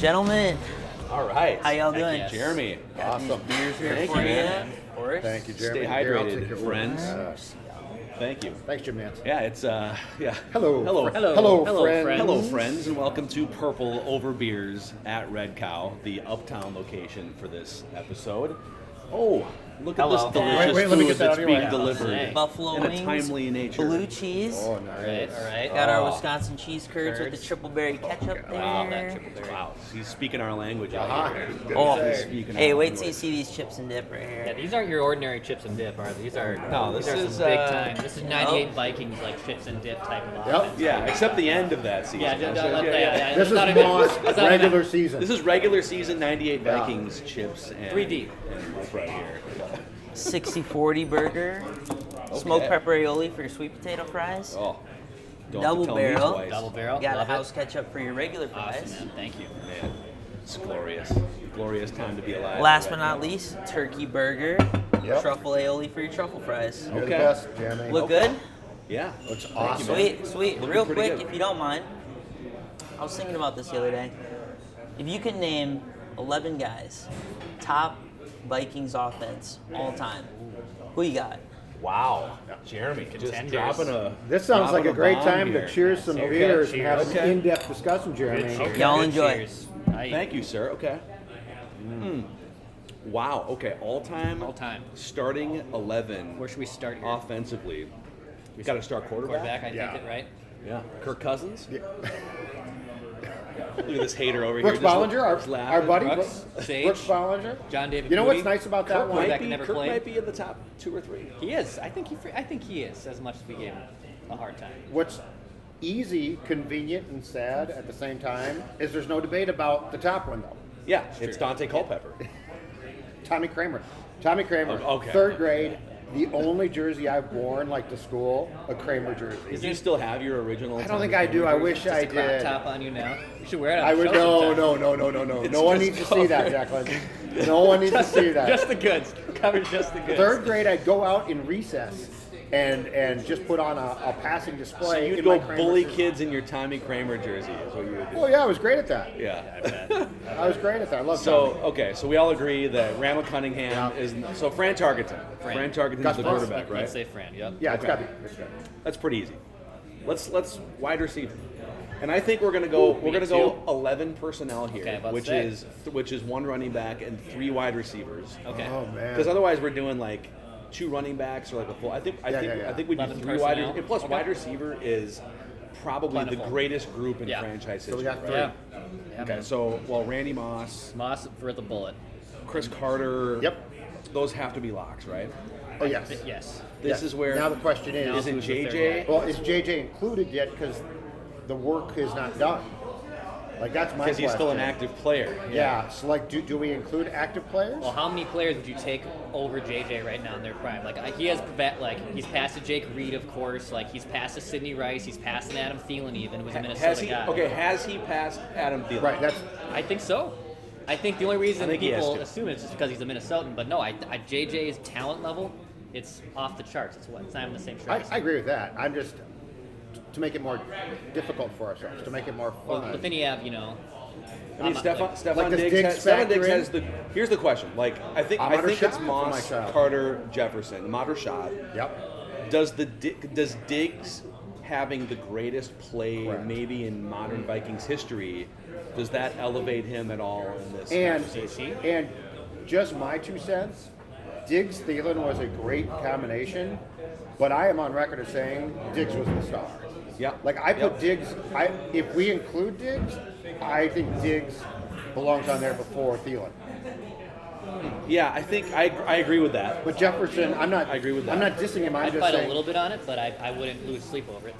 Gentlemen, All right. how y'all doing? yes. Jeremy. Got Awesome. these beers here Thank for you, you. man. Of course. Thank you, Jeremy. Stay Here, I'll hydrated, take your friends. order. Thank you. Thanks, Jim Nance. Yeah, it's Hello. Hello. Hello, friends. Hello, friends, and welcome to Purple Over Beers at Red Cow, the uptown location for this episode. Oh, look at Hello. this delicious Wait, let me food get that that's out of your being way. delivered Buffalo in a wings, timely nature. blue cheese. Oh, nice. All right. Got our Oh. Wisconsin cheese curds with the triple berry ketchup there. Wow, that triple berry. Wow, he's speaking our language Uh-huh. out here. Oh, He's speaking hey, our wait till you language. see these chips and dip right Yeah, here. these aren't your ordinary chips and dip, are they? These are This these are is, some big time. This is 98 Vikings like chips and dip type of Yep. offense. Yeah, except the end of that season. Yeah, Yeah. This is That's not a- Moss that's not a- regular season. This is regular season 98 Yeah. Vikings chips and 3D. and this right here. 60-40 burger, smoked pepper aioli for your sweet potato fries. Oh, don't Double have to tell me barrel. twice. Double barrel. Got a Love house it. ketchup for your regular Awesome, fries. man. Thank you. Man, it's glorious. Glorious time to be alive. Last but not least, turkey burger, Yep. truffle aioli for your truffle fries. You're the Okay. best, Jeremy. Look good? Yeah. Looks Thank awesome. you, man. Sweet. Looking Real pretty quick, good. if you don't mind. I was thinking about this the other day. If you could name 11 guys, top Vikings offense all time, who you got? Wow. Jeremy, just Contenders. dropping a. This sounds like dropping a great bomb time here. to cheers some Okay. beers and have Cheers. an in-depth discussion, Jeremy. Cheers. Y'all Good enjoy. cheers. Thank you, sir. Okay. Wow. Okay. All time. All time. Starting 11. Where should we start here? Offensively. We got to start quarterback. Quarterback, I Yeah. think it, right? Yeah. Kirk Cousins. Yeah. Look at this hater over Brooks here. just Bollinger, our laughing. buddy. Brooks, Sage. Brooks Bollinger. John David You know Moody. what's nice about that Kirk one? might Quarterback be. never Kirk played. might be in the top 2 or 3. He is. I think he is, as much as we gave him a hard time. What's easy, convenient, and sad at the same time is there's no debate about the top one, though. Yeah. It's Dante Culpepper. Tommy Kramer. Tommy Kramer, Oh, okay. 3rd grade, the only jersey I've worn, like to school, a Kramer jersey. Do you still have your original? I don't think I do. I wish I Just a crop did. top on you now. You should wear it on I the would show sometime. no. No one needs to see that, Declan. No one needs to see that. Just the goods. Cover just the goods. 3rd grade, I'd go out in recess and just put on a passing display. So you'd in go my Kramer bully jersey. kids in your Tommy Kramer jersey. Is what you would do. Oh yeah, I was great at that. Yeah. I was great at that. I love So Tommy. okay, so we all agree that Randall Cunningham Yeah. is so Fran Tarkenton. Fran. Fran Tarkenton's Gus the Fran. quarterback, right? Let's say Fran, yep. Yeah, it's Okay. got to be. It's gotta be. That's pretty easy. Let's wide receiver. And I think we're gonna go me too. 11 personnel here, Okay, about to which is 1 running back and 3 wide receivers. Okay. Oh man. Because otherwise we're doing like 2 running backs or like a full. I think Yeah. we do 11 3 wide. personnel. And plus Okay. wide receiver is probably the Plentiful. greatest group in Yeah. franchise So we history. got 3. right? Yeah. Okay, so Randy Moss, Moss for the bullet. Chris Carter. Yep. Those have to be locks, right? Oh yes. Yes. This Yes. is where Now the question Now is, isn't who's the third JJ? guy? well, is JJ included yet? Because the work is not done. Like that's my Because question. he's still an active player. Yeah. So like, do we include active players? Well, how many players would you take over JJ right now in their prime? Like he has, he's passed to Jake Reed, of course. Like he's passed to Sidney Rice. He's passed to Adam Thielen, even who's a Minnesota Has he? guy. Okay, has he passed Adam Thielen? Right. That's I think so. I think the only reason I think he has people to. assume it's just because he's a Minnesotan, but no, JJ's talent level, it's off the charts. It's not even the same I charts. agree with that. I'm just to make it more difficult for ourselves, to make it more fun. But then you have, I mean, I'm- Stefan like, does Diggs, Diggs Stefan Diggs factor has the. Here's the question. Like, I think Ahmad it's Rashad for Moss, my child. Carter, Jefferson, Ahmad Rashad. Yep. Does Diggs having the greatest play Correct. maybe in modern Vikings history, does that elevate him at all in this And conversation? and just my 2 cents. Diggs Thielen was a great combination, but I am on record as saying Diggs was the star. Yeah. Like I put Yep. Diggs. If we include Diggs, I think Diggs belongs on there before Thielen. Yeah, I think I agree with that. But Jefferson, I'm not. I agree with that. I'm not dissing him. I'm I'd just fight saying. a little bit on it, but I wouldn't lose sleep over it.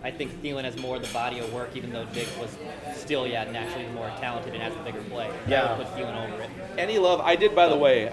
I think Thielen has more of the body of work, even though Diggs was still, naturally more talented and has a bigger play. Yeah. I would put Thielen over it. Any love? I did, by the way.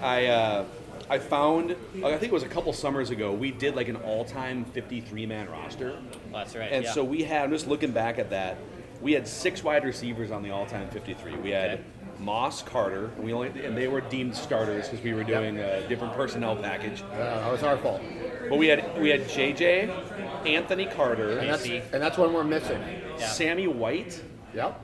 I found. I think it was a couple summers ago. We did like an all-time 53-man roster, Well, that's right. and yeah. so we had. I'm just looking back at that. We had 6 wide receivers on the all-time 53. We had Okay. Moss, Carter. And they were deemed starters because we were doing a different personnel package. That was our fault. But we had JJ, Anthony Carter, And AC. that's one we're missing. Yeah. Sammy White, Yep.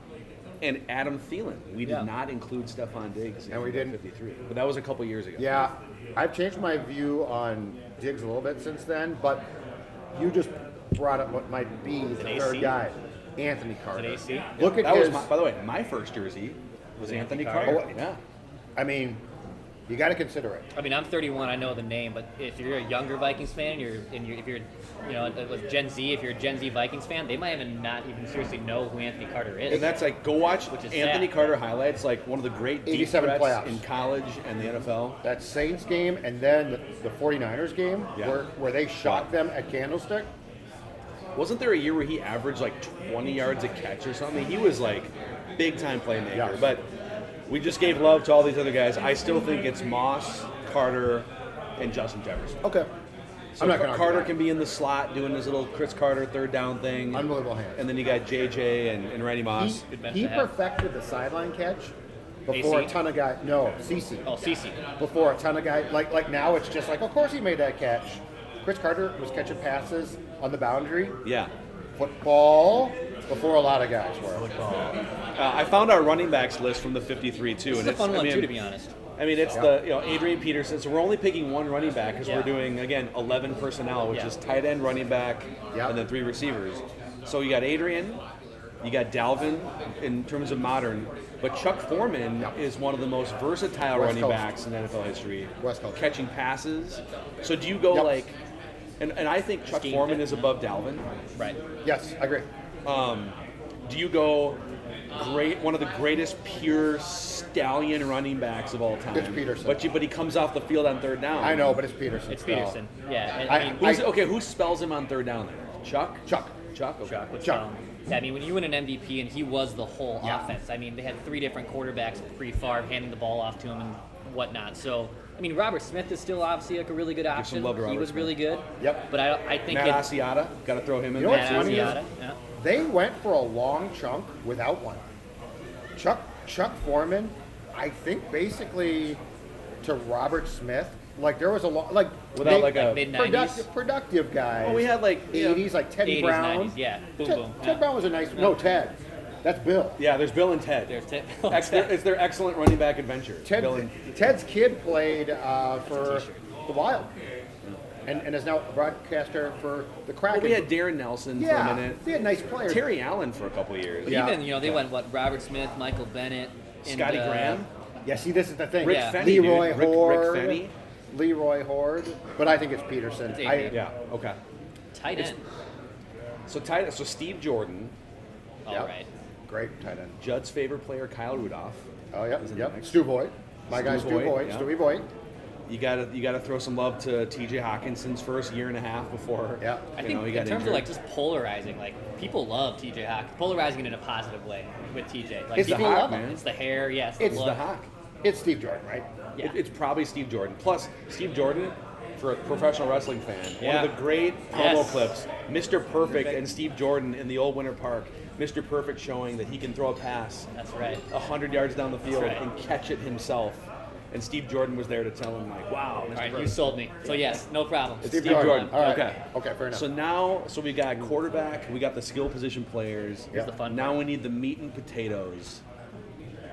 And Adam Thielen. We did Yeah. not include Stephon Diggs in And we didn't. 53. But that was a couple years ago. Yeah, I've changed my view on Diggs a little bit since then, but you just brought up what might be the an third AC? guy, Anthony Carter. AC? Look at That his. was by the way, my first jersey was Anthony Carter. Carter? Yeah. I mean, you got to consider it. I mean, I'm 31. I know the name, but if you're a younger Vikings fan, if you're with Gen Z, if you're a Gen Z Vikings fan, they might even not even seriously know who Anthony Carter is. And that's like, go watch Which is Anthony sad. Carter highlights, like one of the great deep 87 threats playoffs. in college and the NFL. That Saints game and then the 49ers game Yeah. where they shot them at Candlestick. Wasn't there a year where he averaged like 20 yards a catch or something? He was like big time playmaker. Yeah. But we just gave love to all these other guys. I still think it's Moss, Carter, and Justin Jefferson. Okay. So I'm not gonna Carter argue can be in the slot doing his little Chris Carter third down thing. Unbelievable hands. And then you got JJ and Randy Moss. Good bench He to have. perfected the sideline catch before AC? a ton of guys. No, CC. Oh, CC. Before a ton of guys. Like now, it's just like, of course he made that catch. Chris Carter was catching passes on the boundary. Yeah. Football before a lot of guys were. I found our running backs list from the 53 too. This is and a fun it's, one I mean, too, to be honest. I mean, it's the Adrian Peterson. So we're only picking one running back because Yeah. we're doing again 11 personnel, which Yeah. is tight end, running back, Yeah. and then 3 receivers. So you got Adrian, you got Dalvin in terms of modern, but Chuck Foreman is one of the most versatile West running Coast. backs in NFL history. West Coast. Catching passes. So do you go Yep. like, and I think Chuck Scheme Foreman fit. is above Dalvin. Right. Yes, I agree. Do you go one of the greatest pure stallion running backs of all time? It's Peterson. But he comes off the field on third down. I know, but it's Peterson. It's still. Peterson. Yeah. And, I- Who spells him on third down there? Chuck? Chuck. Chuck? Okay. Chuck would Chuck. tell him. Yeah, I mean, when you win an MVP and he was the whole Yeah. offense, I mean, they had 3 different quarterbacks pre-Favre handing the ball off to him and whatnot. So, I mean, Robert Smith is still obviously like a really good option. love to He Robert was Smith. really good. Yep. But I think Matt Asiata, got to throw him in You know there what's too. funny is- Asiata, yeah. They went for a long chunk without one. Chuck Foreman, I think basically to Robert Smith, like there was a lot like Without like a- mid-90s. productive guys. Well, we had like 80s, like Teddy 80s, Brown. 90s, yeah. Boom, Ted, boom. Ted Yeah. Brown was a nice. No, Ted. That's Bill. Yeah, there's Bill and Ted. There's Ted. It's their excellent running back adventure. Bill and, Ted's kid played for t-shirt. the Wild, and is now a broadcaster for the well, Kraken. we had Darren Nelson for a yeah, minute. they had nice players. Terry Allen for a couple of years. But Yeah. even, they went, Robert Smith, Michael Bennett. And, Scotty Graham. Yeah, see, this is the thing. Rick Yeah. Fenny, Leroy dude. Rick Horde. Fenny. Leroy Horde, but I think it's Peterson. It's Adrian. Yeah, okay. Tight end. So Steve Jordan, All Yep. right. Great tight end. Judd's favorite player, Kyle Rudolph. Oh, yep, Is it yep. next? Stu Boyd. My guy, Stu Stu Boyd, Boyd. yeah. Stewie Boyd. You gotta throw some love to T.J. Hawkinson's first year and a half before. Yeah. I you think know, he in got terms injured. of like just polarizing, like people love TJ Hawk, polarizing in a positive way with TJ. Like It's the people Hawk, love him. man. It's the hair, yes, It's look. the Hawk. It's Steve Jordan, right? Yeah. It's probably Steve Jordan. Plus, Steve Jordan, for a professional wrestling fan, Yeah. one of the great promo Yes. clips, Mr. Perfect and Steve Jordan in the old Winter Park. Mr. Perfect showing that he can throw a pass That's right. 100 yards down the field right. and catch it himself. And Steve Jordan was there to tell him, like, wow, Mr. All right, you Perfect. sold me. So yes, no problem. It's Steve Steve Jordan. Jordan. All right. Okay. Okay, fair enough. So we got quarterback, we got the skill position players. Here's the fun Now we need the meat and potatoes.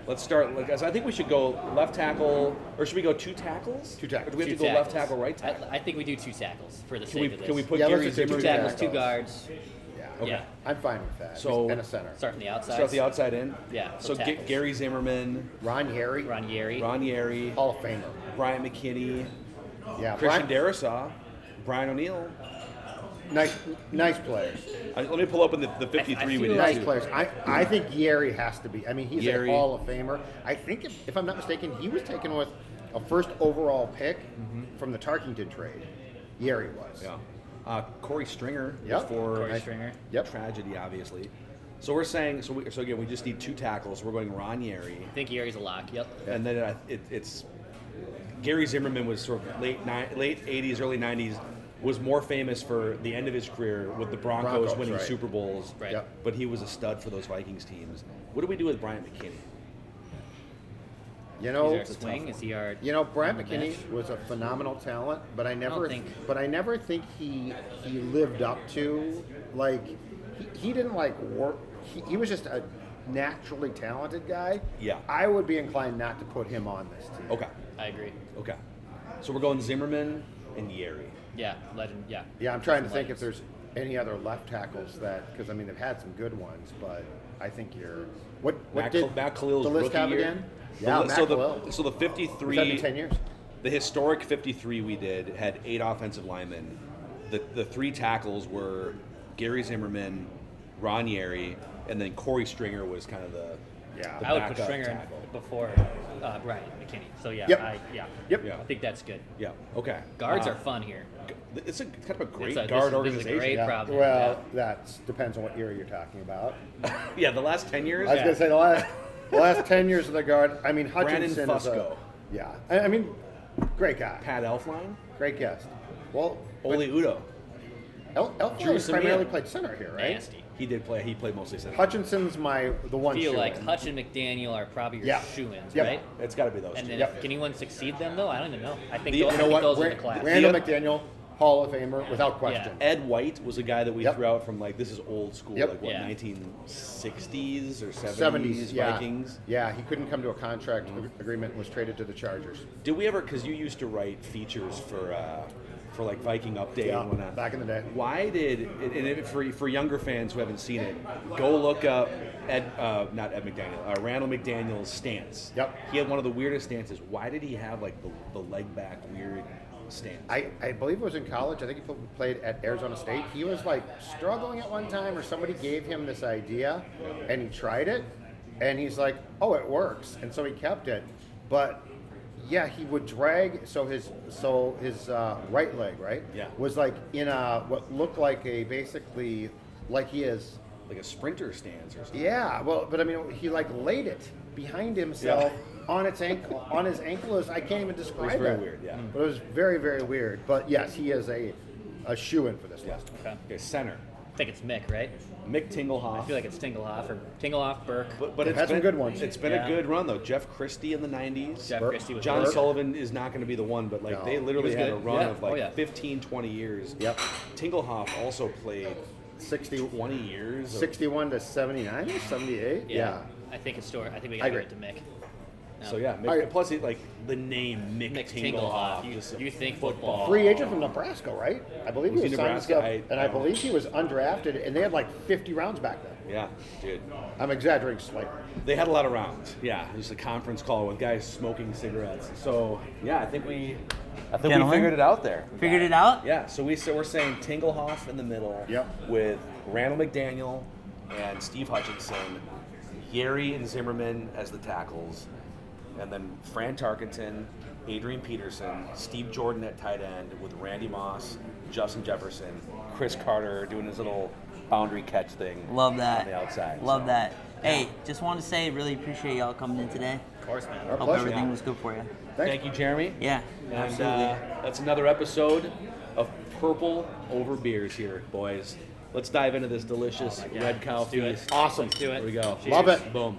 Let's start. So I think we should go left tackle, or should we go 2 tackles? 2 tackles. Or do we have Two to go left tackles. tackle, right tackle? I think we do 2 tackles for the Can sake we of this. can we put Yeah, let's Gary just do Zimmerman? 2 tackles, 2 tackles. guards. yeah. Okay. Yeah. I'm fine with that. So- and a center. Start from the outside. Start the outside in. Yeah, So so tackles. Gary Zimmerman, Ron Yeri, Ron Yeri. Ron Yeri, Hall of Famer. Brian McKinney, Yeah, Christian Brian- Darrisaw, Brian O'Neill. nice players. Let me pull up in the 53 I we feel did. Nice too. players. I think Yeri has to be. I mean, he's Yeri. a Hall of Famer. I think, if I'm not mistaken, he was taken with a first overall pick from the Tarkington trade. Yeri was. Yeah. Corey Stringer Yep. before Corey Stringer. Yep. tragedy, obviously. So we're saying, so again, we just need 2 tackles. We're going Ron Yeri. I think Yeri's a lock. Yep. And then it's Gary Zimmerman was sort of late 80s, early 90s, was more famous for the end of his career with the Broncos winning right. Super Bowls. Right. Yep. But he was a stud for those Vikings teams. What do we do with Brian McKinney? You Is know, there a swing? Is he our? Brian on the McKinney bench? was a phenomenal talent, but I never think- think he lived up to, like, he didn't like work. He was just naturally talented guy, Yeah. I would be inclined not to put him on this team. Okay. I agree. Okay. So we're going Zimmerman and Yeri. Yeah, legend. Yeah. Yeah, I'm trying to Some think if legends. there's any other left tackles that, because I mean they've had some good ones, but I think you're what did Matt Khalil's the list rookie have year? again? Yeah, Matt Khalil. So the 53. Was that in 10 years? The historic 53 we did had 8 offensive linemen. The 3 tackles were Gary Zimmerman, Ron Yeri, and then Corey Stringer was kind of the I would put backup Stringer tackle. before Brian McKinney. So yeah, Yep. Yep. Yeah. I think that's good. Yeah. Okay. Guards are fun here. It's kind of a great This guard is a organization. great Yeah. problem. Well, that depends on what era you're talking about. Yeah, the last 10 years. I was going to say the last 10 years of the guard. I mean, Hutchinson Brandon is a, Fusco. yeah. I mean, great guy, Pat Elfline, great guest. Well, Ole Udo. Elfline Drew primarily Simeon. played center here, right? Nasty. He did play. He played mostly center. Hutchinson's the one. I feel like shoo-in. Hutch and McDaniel are probably your Yeah. shoo-ins, Yep. right? It's got to be those And two. then Yep. if anyone succeed them though, I don't even know. I think You those, know I think what? those are the class. Randall The- McDaniel, Hall of Famer, without question. Ed White was a guy that we Yep. threw out from like this is old school, Yep. like what Yeah. 1960s or 70s, 70s, yeah. Vikings. Yeah, he couldn't come to a contract agreement and was traded to the Chargers. Did we ever? Because you used to write features for like Viking Update and whatnot. back in the day. Why did for younger fans who haven't seen it, go look up not Ed McDaniel, Randall McDaniel's stance. Yep. He had one of the weirdest stances. Why did he have like the leg back weird stance? I believe it was in college. I think he played at Arizona State. He was like struggling at one time, or somebody gave him this idea, and he tried it, and he's like, "Oh, it works," and so he kept it. But yeah, he would drag. So his right leg, right, Yeah. was like in a what looked like a basically like he is. like a sprinter stance or something. Yeah, well, but I mean, he like laid it behind himself on his ankle. I can't even describe It was very it. weird, yeah. But it was very, very weird. But yes, he is a shoo-in for this Yeah. list. Okay, center. I think it's Mick, right? Mick Tingelhoff. I feel like it's Tingelhoff, Burke. But They've had some good ones. It's been Yeah. a good run though. Jeff Christie in the 90s. Jeff Christie was John Burke. Sullivan is not going to be the one, but like No. they He literally was had a good. run Yeah. of like Oh, yeah. 15, 20 years. Yep. Tingelhoff also played 20 years. 61 to 79 or 78? Yeah. I think it's story. I think we I got to agree. give it to Mick. So yeah, Mick, All right. plus like the name Mick, Mick Tingelhoff. Tingelhoff. just You think football. Free agent from Nebraska, right? I believe Was he he was signed Nebraska? stuff, I and I don't know. believe he was undrafted, and they had like 50 rounds back then. Yeah, dude. I'm exaggerating slightly. They had a lot of rounds. Yeah, just a conference call with guys smoking cigarettes. So yeah, I think we Gentlemen? figured it out there. Figured it out? Yeah, so we're saying Tingelhoff in the middle. Yep. With Randall McDaniel and Steve Hutchinson, Yeri and Zimmerman as the tackles, and then Fran Tarkenton, Adrian Peterson, Steve Jordan at tight end with Randy Moss, Justin Jefferson, Chris Carter doing his little boundary catch thing. Love that. On the outside. Love so. that. Hey, just wanted to say, really appreciate y'all coming in today. Of course, man. Our Hope pleasure. everything was good for you. Thank you, Jeremy. Yeah, And absolutely. that's another episode of Purple Over Beers here, boys. Let's dive into this delicious Oh my God. red cow Let's do it. feast. Awesome. Let's do it. Here we go. Love it. Boom.